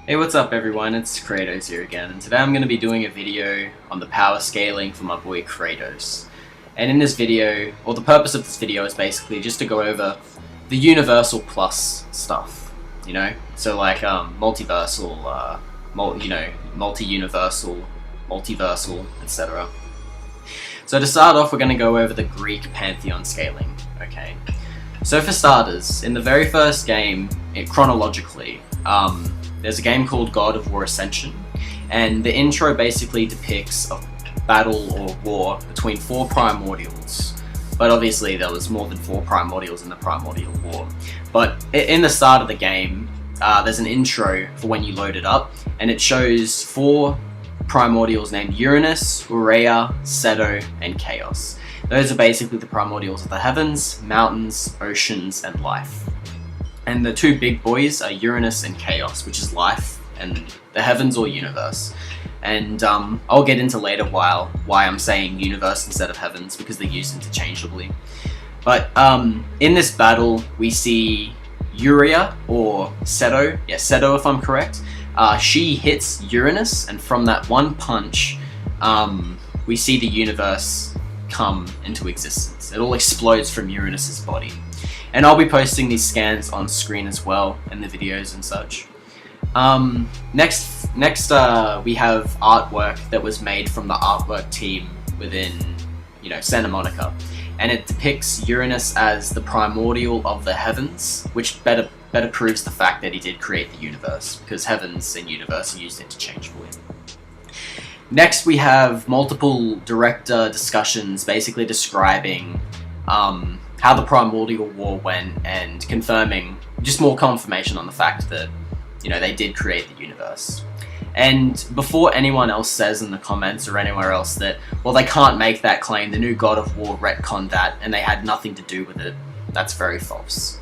Hey, what's up everyone, it's Kratos here again, and today I'm going to be doing a video on the power scaling for my boy Kratos. And in this video, or the purpose of this video is basically just to go over the universal plus stuff, you know? So like multiversal, multi-universal, multiversal, etc. So to start off, we're going to go over the Greek Pantheon scaling, okay? So for starters, in the very first game, chronologically, there's a game called God of War Ascension, and the intro basically depicts a battle or war between four primordials. But obviously there was more than four primordials in the primordial war. But in the start of the game, there's an intro for when you load it up, and it shows four primordials named Uranus, Urea, Ceto, and Chaos. Those are basically the primordials of the heavens, mountains, oceans, and life. And the two big boys are Uranus and Chaos, which is life, and the heavens or universe. And I'll get into later why I'm saying universe instead of heavens, because they're used interchangeably. But in this battle, we see Urea, or Ceto, Ceto if I'm correct. She hits Uranus, and from that one punch, we see the universe come into existence. It all explodes from Uranus's body. And I'll be posting these scans on screen as well in the videos and such. Next, we have artwork that was made from the artwork team within, Santa Monica, and it depicts Uranus as the primordial of the heavens, which better proves the fact that he did create the universe, because heavens and universe are used interchangeably. Next, we have multiple director discussions, basically describing how the primordial war went and confirming, just more confirmation on the fact that, they did create the universe. And before anyone else says in the comments or anywhere else that, well, they can't make that claim, the new God of War retconned that and they had nothing to do with it, that's very false.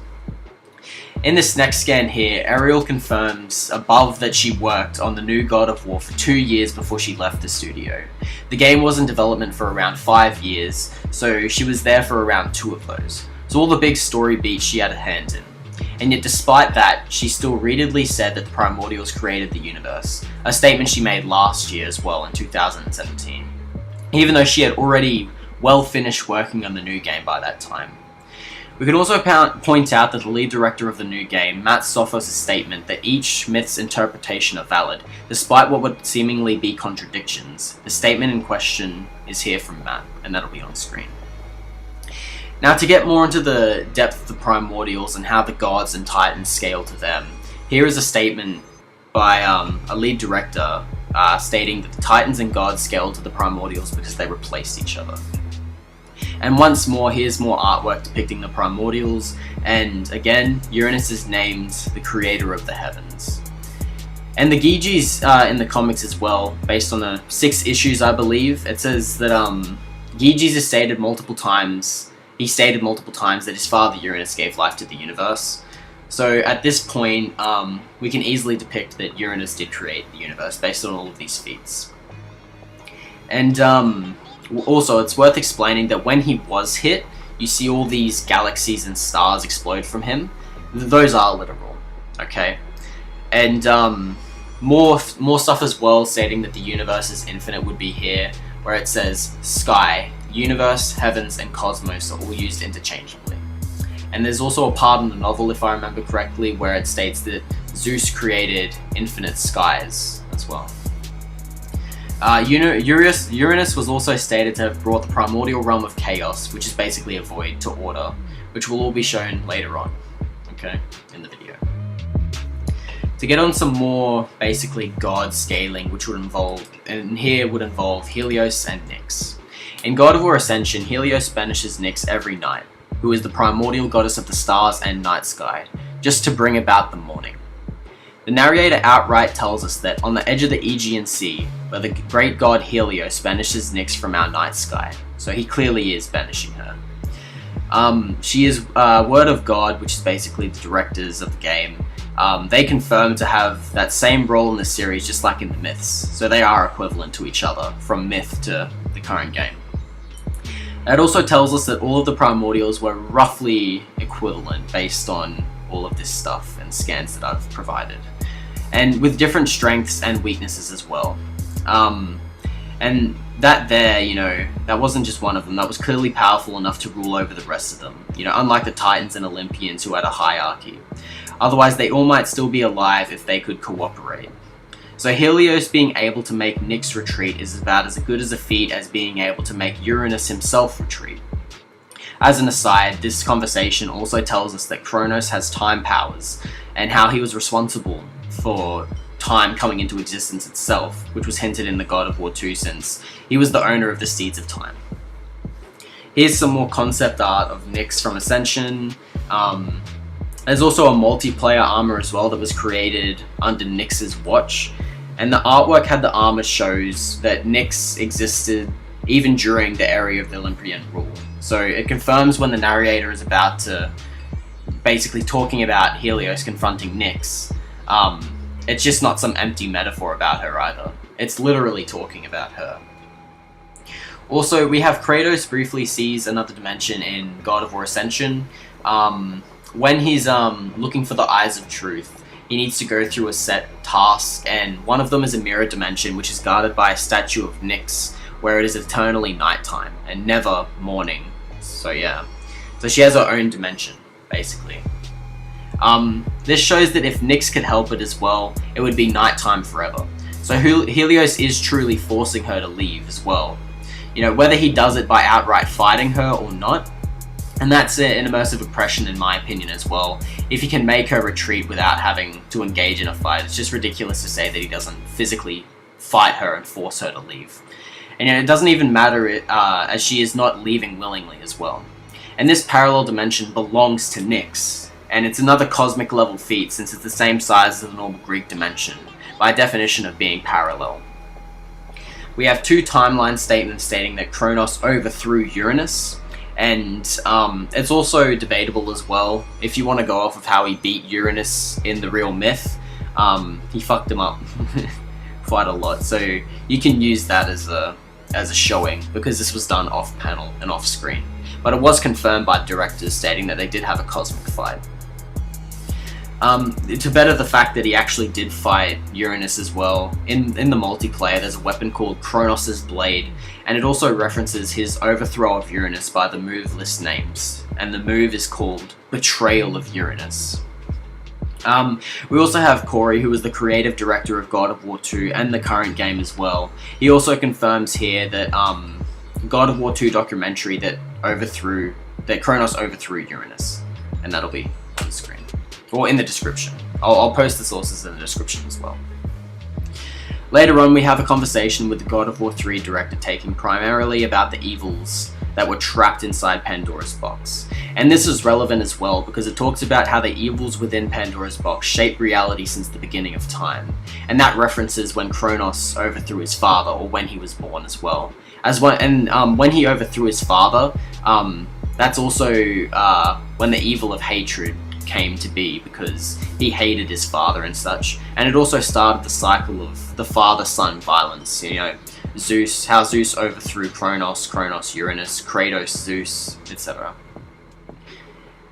In this next scan here, Ariel confirms above that she worked on the new God of War for 2 years before she left the studio. The game was in development for around 5 years, so she was there for around 2 of those. So all the big story beats she had a hand in. And yet despite that, she still repeatedly said that the primordials created the universe, a statement she made last year as well in 2017, even though she had already well finished working on the new game by that time. We can also point out that the lead director of the new game, Matt Sophos' statement that each myth's interpretation are valid, despite what would seemingly be contradictions. The statement in question is here from Matt, and that'll be on screen. Now, to get more into the depth of the primordials and how the gods and titans scale to them, here is a statement by a lead director stating that the titans and gods scale to the primordials because they replaced each other. And once more, here's more artwork depicting the primordials, and again, Uranus is named the creator of the heavens. And the Gigi's in the comics as well, based on the 6 issues I believe, it says that Gigi's has stated multiple times that his father Uranus gave life to the universe. So at this point, we can easily depict that Uranus did create the universe based on all of these feats. And also, it's worth explaining that when he was hit, you see all these galaxies and stars explode from him. Those are literal, okay? And more stuff as well, stating that the universe is infinite would be here, where it says sky, universe, heavens, and cosmos are all used interchangeably. And there's also a part in the novel, if I remember correctly, where it states that Zeus created infinite skies as well. Uranus was also stated to have brought the primordial realm of chaos, which is basically a void, to order, which will all be shown later on, okay, in the video. To get on some more, basically, god scaling, which would involve, and here would involve Helios and Nyx. In God of War Ascension, Helios banishes Nyx every night, who is the primordial goddess of the stars and night sky, just to bring about the morning. The narrator outright tells us that on the edge of the Aegean Sea, where the great god Helios banishes Nyx from our night sky, so he clearly is banishing her. She is Word of God, which is basically the directors of the game. They confirm to have that same role in the series, just like in the myths, so they are equivalent to each other, from myth to the current game. It also tells us that all of the primordials were roughly equivalent based on all of this stuff and scans that I've provided. and with different strengths and weaknesses as well. And that there, you know, that wasn't just one of them. That was clearly powerful enough to rule over the rest of them. You know, unlike the Titans and Olympians who had a hierarchy. Otherwise, they all might still be alive if they could cooperate. So Helios being able to make Nyx retreat is about as good as a feat as being able to make Uranus himself retreat. As an aside, this conversation also tells us that Kronos has time powers, and how he was responsible for time coming into existence itself, which was hinted in the God of War 2 since he was the owner of the Seeds of Time. Here's some more concept art of Nyx from Ascension. There's also a multiplayer armor as well that was created under Nyx's watch, and the artwork had the armor shows that Nyx existed even during the area of the Olympian rule. So it confirms when the narrator is about to basically talking about Helios confronting Nyx. It's just not some empty metaphor about her either. It's literally talking about her. Also, we have Kratos briefly sees another dimension in God of War Ascension. When he's looking for the Eyes of Truth, he needs to go through a set task, and one of them is a mirror dimension which is guarded by a statue of Nyx, where it is eternally nighttime and never morning. So yeah. So she has her own dimension, basically. This shows that if Nyx could help it as well, it would be nighttime forever. So Helios is truly forcing her to leave as well. You know, whether he does it by outright fighting her or not, and that's an immersive oppression in my opinion as well. If he can make her retreat without having to engage in a fight, it's just ridiculous to say that he doesn't physically fight her and force her to leave. And you know, it doesn't even matter as she is not leaving willingly as well. And this parallel dimension belongs to Nyx, and it's another cosmic level feat since it's the same size as the normal Greek dimension, by definition of being parallel. We have two timeline statements stating that Kronos overthrew Uranus, and it's also debatable as well. If you want to go off of how he beat Uranus in the real myth, he fucked him up quite a lot. So you can use that as a showing, because this was done off panel and off screen. But it was confirmed by directors stating that they did have a cosmic fight. To better the fact that he actually did fight Uranus as well, in the multiplayer there's a weapon called Kronos' Blade, and it also references his overthrow of Uranus by the move list names, and the move is called Betrayal of Uranus. We also have Corey, who is the creative director of God of War 2 and the current game as well. He also confirms here that God of War 2 documentary that Kronos overthrew Uranus, and that'll be on the screen. Or in the description. I'll post the sources in the description as well. Later on, we have a conversation with the God of War 3 director talking primarily about the evils that were trapped inside Pandora's box. And this is relevant as well because it talks about how the evils within Pandora's box shape reality since the beginning of time. And that references when Kronos overthrew his father, or when he was born as well. When he overthrew his father, that's also when the evil of hatred came to be, because he hated his father and such. And it also started the cycle of the father-son violence. You know, Zeus, how Zeus overthrew Kronos, Kronos Uranus, Kratos Zeus, etc.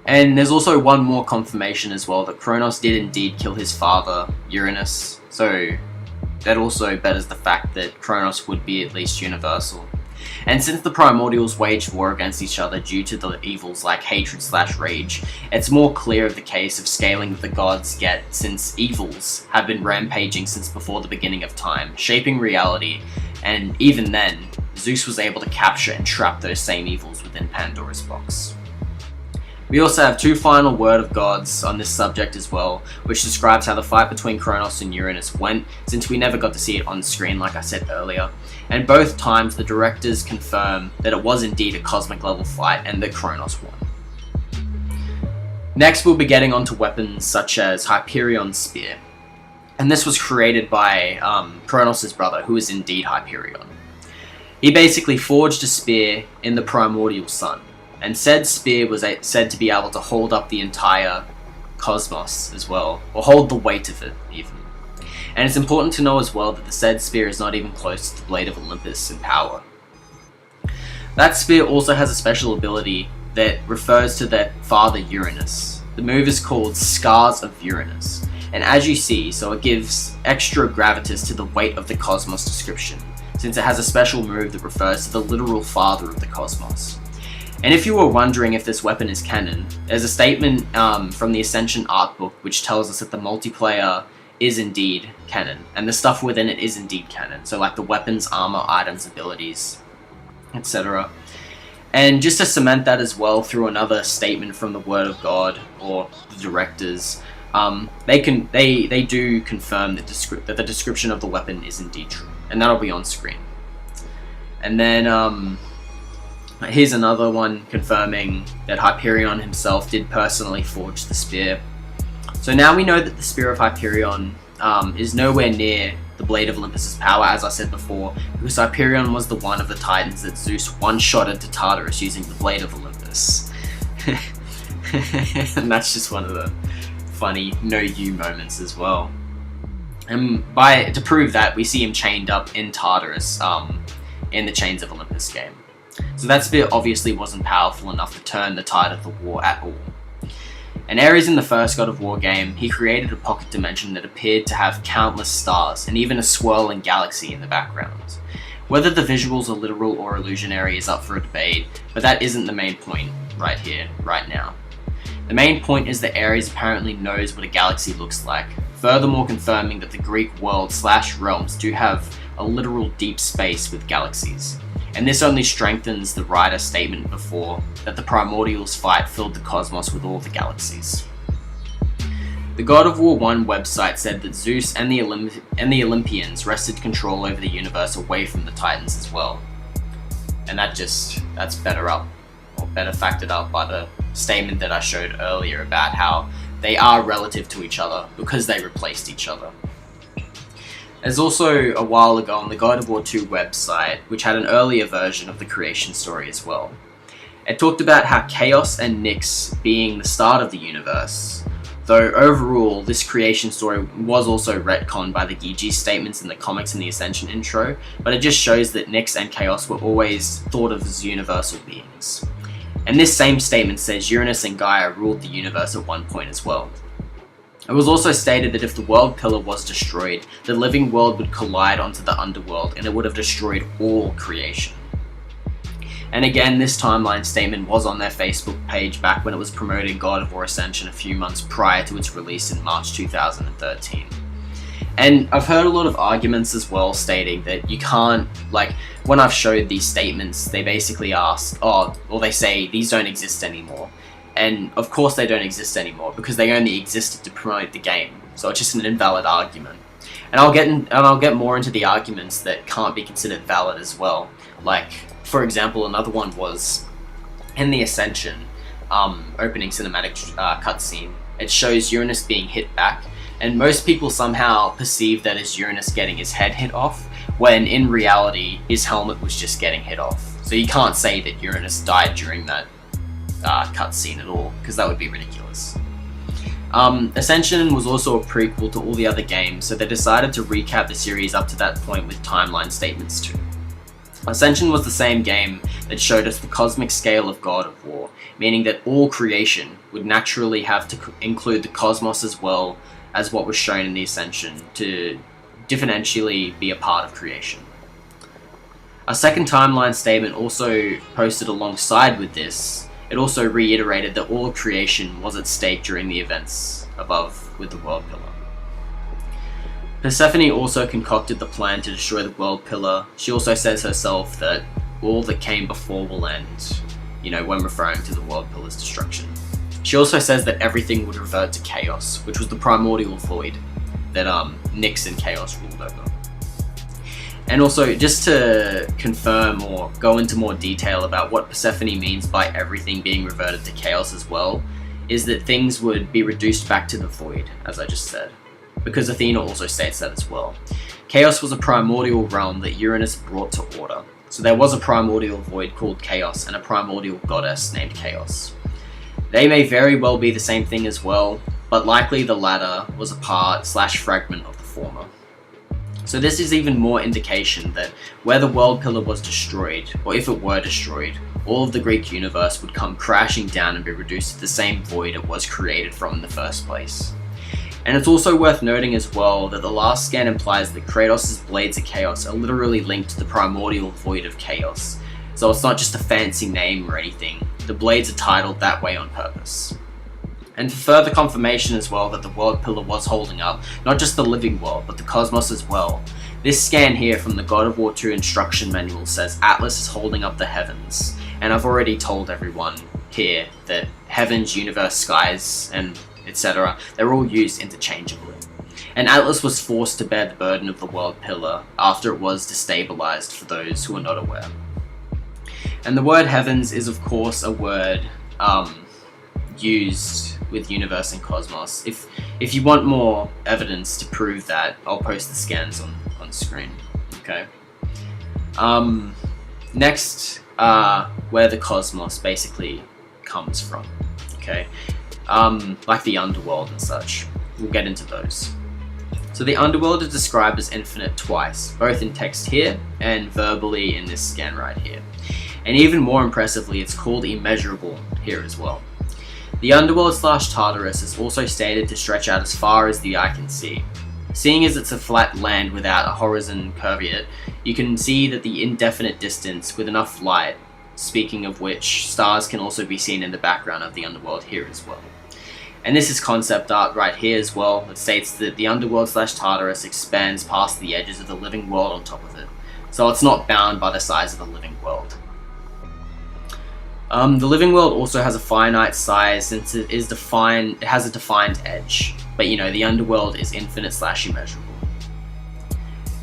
And there's also one more confirmation as well that Kronos did indeed kill his father Uranus, so that also betters the fact that Kronos would be at least universal. And since the Primordials waged war against each other due to the evils like hatred/rage, it's more clear of the case of scaling that the gods get, since evils have been rampaging since before the beginning of time, shaping reality, and even then, Zeus was able to capture and trap those same evils within Pandora's box. We also have two final word of gods on this subject as well, which describes how the fight between Kronos and Uranus went, since we never got to see it on screen like I said earlier. And both times the directors confirm that it was indeed a cosmic level fight and that Kronos won. Next we'll be getting onto weapons such as Hyperion's spear. And this was created by Kronos' brother, who is indeed Hyperion. He basically forged a spear in the primordial sun, and said spear was said to be able to hold up the entire cosmos as well, or hold the weight of it even. And it's important to know as well that the said spear is not even close to the Blade of Olympus in power. That spear also has a special ability that refers to their father Uranus. The move is called Scars of Uranus, And as you see, so it gives extra gravitas to the weight of the cosmos description, since it has a special move that refers to the literal father of the cosmos. And if you were wondering if this weapon is canon, there's a statement from the Ascension art book which tells us that the multiplayer is indeed canon, and the stuff within it is indeed canon, so like the weapons, armor, items, abilities, etc. And just to cement that as well through another statement from the Word of God or the directors, they do confirm that the description of the weapon is indeed true, and that'll be on screen. And then here's another one confirming that Hyperion himself did personally forge the spear. So now we know that the Spear of Hyperion is nowhere near the Blade of Olympus's power, as I said before, because Hyperion was the one of the Titans that Zeus one-shotted to Tartarus using the Blade of Olympus. And that's just one of the funny no-you moments as well. And to prove that, we see him chained up in Tartarus in the Chains of Olympus game. So that spear obviously wasn't powerful enough to turn the tide of the war at all. And Ares in the first God of War game, he created a pocket dimension that appeared to have countless stars and even a swirling galaxy in the background. Whether the visuals are literal or illusionary is up for a debate, but that isn't the main point right here, right now. The main point is that Ares apparently knows what a galaxy looks like, furthermore confirming that the Greek world/realms do have a literal deep space with galaxies. And this only strengthens the writer's statement before that the Primordials fight filled the cosmos with all the galaxies. The God of War 1 website said that Zeus and the Olympians wrested control over the universe away from the Titans as well. And that's better factored up by the statement that I showed earlier about how they are relative to each other because they replaced each other. There's also a while ago on the God of War 2 website, which had an earlier version of the creation story as well. It talked about how Chaos and Nyx being the start of the universe, though overall this creation story was also retconned by the Gigi statements in the comics in the Ascension intro, but it just shows that Nyx and Chaos were always thought of as universal beings. And this same statement says Uranus and Gaia ruled the universe at one point as well. It was also stated that if the world pillar was destroyed, the living world would collide onto the underworld and it would have destroyed all creation. And again, this timeline statement was on their Facebook page back when it was promoting God of War Ascension a few months prior to its release in March 2013. And I've heard a lot of arguments as well stating that you can't, like, when I've showed these statements, they basically ask, or they say, these don't exist anymore. And of course they don't exist anymore because they only existed to promote the game. So it's just an invalid argument. And I'll get more into the arguments that can't be considered valid as well. Like, for example, another one was in the Ascension opening cinematic cutscene. It shows Uranus being hit back, and most people somehow perceive that as Uranus getting his head hit off, when in reality his helmet was just getting hit off. So you can't say that Uranus died during that cutscene at all, because that would be ridiculous. Ascension was also a prequel to all the other games, so they decided to recap the series up to that point with timeline statements too. Ascension was the same game that showed us the cosmic scale of God of War, meaning that all creation would naturally have to include the cosmos as well as what was shown in the Ascension to differentially be a part of creation. A second timeline statement also posted alongside with this. It also reiterated that all of creation was at stake during the events above with the World Pillar. Persephone also concocted the plan to destroy the World Pillar. She also says herself that all that came before will end, when referring to the World Pillar's destruction. She also says that everything would revert to chaos, which was the primordial void that Nyx and Chaos ruled over. And also, just to confirm or go into more detail about what Persephone means by everything being reverted to chaos as well, is that things would be reduced back to the void, as I just said, because Athena also states that as well. Chaos was a primordial realm that Uranus brought to order. So there was a primordial void called Chaos and a primordial goddess named Chaos. They may very well be the same thing as well, but likely the latter was a part/fragment of the former. So this is even more indication that where the World Pillar was destroyed, or if it were destroyed, all of the Greek universe would come crashing down and be reduced to the same void it was created from in the first place. And it's also worth noting as well that the last scan implies that Kratos' Blades of Chaos are literally linked to the primordial void of chaos. So it's not just a fancy name or anything, the blades are titled that way on purpose. And for further confirmation as well that the world pillar was holding up, not just the living world, but the cosmos as well, this scan here from the God of War 2 instruction manual says Atlas is holding up the heavens. And I've already told everyone here that heavens, universe, skies, and etc., they're all used interchangeably. And Atlas was forced to bear the burden of the world pillar after it was destabilized, for those who are not aware. And the word heavens is of course a word used with universe and cosmos. If you want more evidence to prove that, I'll post the scans on screen. Okay. Next, where the cosmos basically comes from. Okay. Like the underworld and such. We'll get into those. So the underworld is described as infinite twice, both in text here and verbally in this scan right here. And even more impressively, it's called immeasurable here as well. The underworld / Tartarus is also stated to stretch out as far as the eye can see. Seeing as it's a flat land without a horizon curvature, you can see that the indefinite distance with enough light, speaking of which, stars can also be seen in the background of the underworld here as well. And this is concept art right here as well. It states that the underworld / Tartarus expands past the edges of the living world on top of it. So it's not bound by the size of the living world. The living world also has a finite size since it has a defined edge. But you know, the underworld is infinite / immeasurable.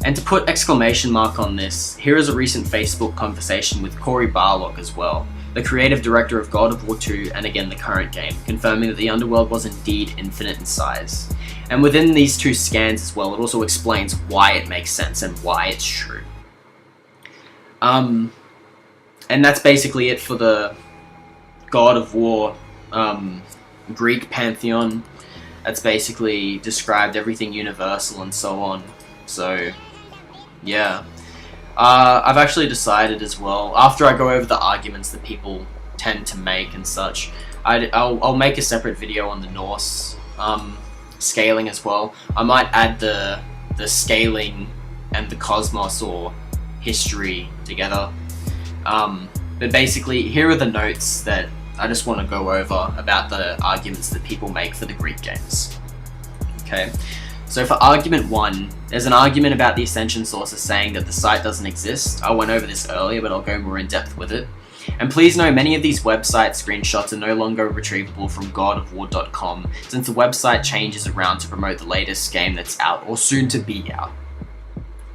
And to put exclamation mark on this, here is a recent Facebook conversation with Cory Barlog as well, the creative director of God of War 2 and again the current game, confirming that the underworld was indeed infinite in size. And within these two scans as well, it also explains why it makes sense and why it's true. And that's basically it for the God of War Greek Pantheon. That's basically described everything universal and so on. So, yeah. I've actually decided as well, after I go over the arguments that people tend to make and such, I'll make a separate video on the Norse scaling as well. I might add the scaling and the cosmos or history together. But basically, here are the notes that I just want to go over about the arguments that people make for the Greek games. Okay, so for argument 1, there's an argument about the Ascension sources saying that the site doesn't exist. I went over this earlier, but I'll go more in depth with it. And please know, many of these website screenshots are no longer retrievable from godofwar.com, since the website changes around to promote the latest game that's out, or soon to be out.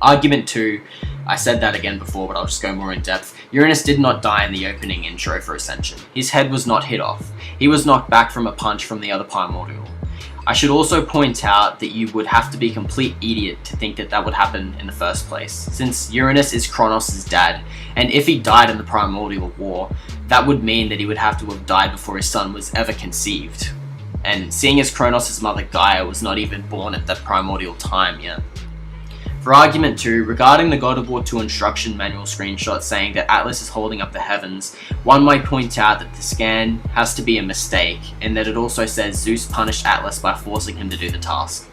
Argument 2, I said that again before, but I'll just go more in depth. Uranus did not die in the opening intro for Ascension. His head was not hit off. He was knocked back from a punch from the other primordial. I should also point out that you would have to be a complete idiot to think that that would happen in the first place, since Uranus is Kronos' dad, and if he died in the primordial war, that would mean that he would have to have died before his son was ever conceived. And seeing as Kronos' mother Gaia was not even born at that primordial time yet. For argument 2, regarding the God of War 2 instruction manual screenshot saying that Atlas is holding up the heavens, one might point out that the scan has to be a mistake, and that it also says Zeus punished Atlas by forcing him to do the task.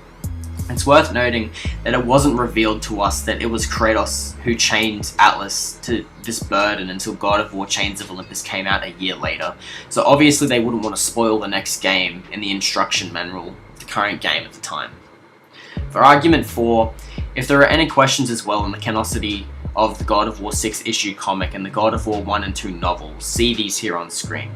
It's worth noting that it wasn't revealed to us that it was Kratos who chained Atlas to this burden until God of War Chains of Olympus came out a year later, so obviously they wouldn't want to spoil the next game in the instruction manual, the current game at the time. For argument 4, if there are any questions as well on the canonicity of the God of War 6 issue comic and the God of War 1 and 2 novels, see these here on screen.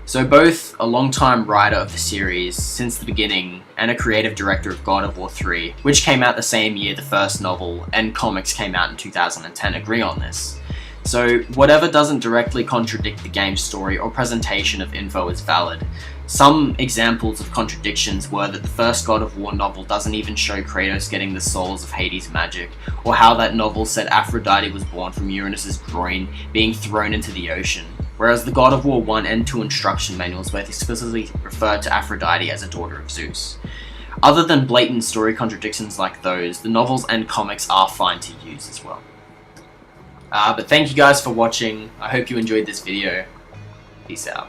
So both a long-time writer of the series since the beginning and a creative director of God of War 3, which came out the same year the first novel and comics came out in 2010, agree on this. So whatever doesn't directly contradict the game's story or presentation of info is valid. Some examples of contradictions were that the first God of War novel doesn't even show Kratos getting the souls of Hades' magic, or how that novel said Aphrodite was born from Uranus' groin being thrown into the ocean, whereas the God of War 1 and 2 instruction manuals both explicitly refer to Aphrodite as a daughter of Zeus. Other than blatant story contradictions like those, the novels and comics are fine to use as well. But thank you guys for watching. I hope you enjoyed this video. Peace out.